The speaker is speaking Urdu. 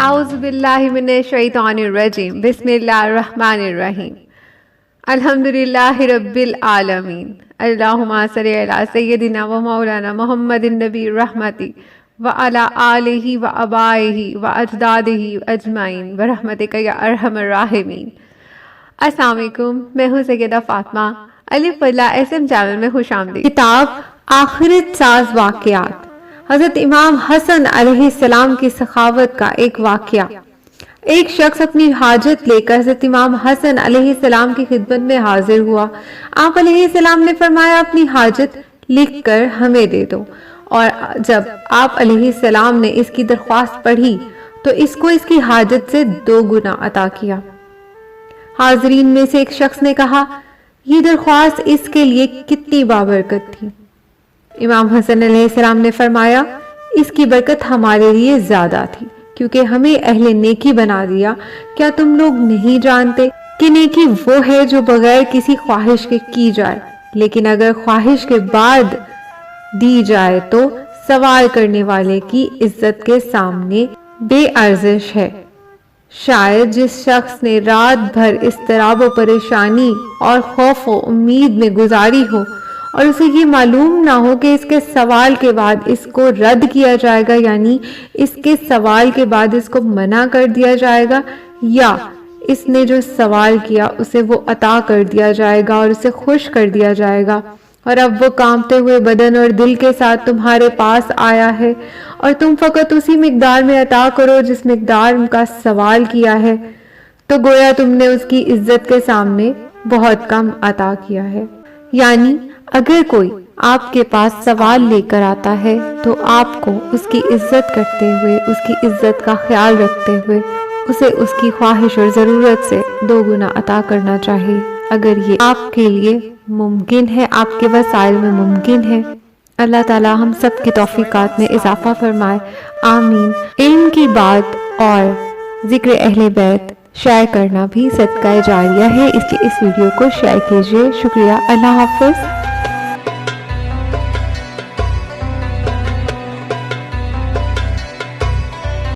اعوذ باللہ من الشیطان الرجیم بسم اللہ الرحمن الرحیم الحمدللہ رب العالمین اللہم صلی علی سیدنا و مولانا محمد النبی الرحمتی وعلی آلہ و آبائہ و اجدادہ اجمعین برحمتک یا ارحم الراحمین۔ السلام علیکم، میں ہوں سیدہ فاطمہ، الف اللہ اسم چینل میں خوش آمدید۔ کتاب آخرت ساز واقعات، حضرت امام حسن علیہ السلام کی سخاوت کا ایک واقعہ۔ ایک شخص اپنی حاجت لے کر حضرت امام حسن علیہ السلام کی خدمت میں حاضر ہوا۔ آپ علیہ السلام نے فرمایا اپنی حاجت لکھ کر ہمیں دے دو، اور جب آپ علیہ السلام نے اس کی درخواست پڑھی تو اس کو اس کی حاجت سے 2 گنا عطا کیا۔ حاضرین میں سے ایک شخص نے کہا، یہ درخواست اس کے لیے کتنی بابرکت تھی؟ امام حسن علیہ السلام نے فرمایا، اس کی برکت ہمارے لیے زیادہ تھی، کیونکہ ہمیں اہل نیکی بنا دیا۔ کیا تم لوگ نہیں جانتے کہ نیکی وہ ہے جو بغیر کسی خواہش کے کی جائے، لیکن اگر خواہش کے بعد دی جائے تو سوال کرنے والے کی عزت کے سامنے بے ارزش ہے۔ شاید جس شخص نے رات بھر اضطراب و پریشانی اور خوف و امید میں گزاری ہو اور اسے یہ معلوم نہ ہو کہ اس کے سوال کے بعد اس کو رد کیا جائے گا، یعنی اس کے سوال کے بعد اس کو منع کر دیا جائے گا، یا اس نے جو سوال کیا اسے وہ عطا کر دیا جائے گا اور اسے خوش کر دیا جائے گا، اور اب وہ کانپتے ہوئے بدن اور دل کے ساتھ تمہارے پاس آیا ہے اور تم فقط اسی مقدار میں عطا کرو جس مقدار کا سوال کیا ہے، تو گویا تم نے اس کی عزت کے سامنے بہت کم عطا کیا ہے۔ یعنی اگر کوئی آپ کے پاس سوال لے کر آتا ہے تو آپ کو اس کی عزت کرتے ہوئے، اس کی عزت کا خیال رکھتے ہوئے اسے اس کی خواہش اور ضرورت سے 2 گنا عطا کرنا چاہیے، اگر یہ آپ کے لیے ممکن ہے، آپ کے وسائل میں ممکن ہے۔ اللہ تعالی ہم سب کے توفیقات میں اضافہ فرمائے، آمین۔ علم کی بات اور ذکر اہل بیت شیئر کرنا بھی صدقہ جاریہ ہے، اس لیے اس ویڈیو کو شیئر کیجیے۔ شکریہ، اللہ حافظ۔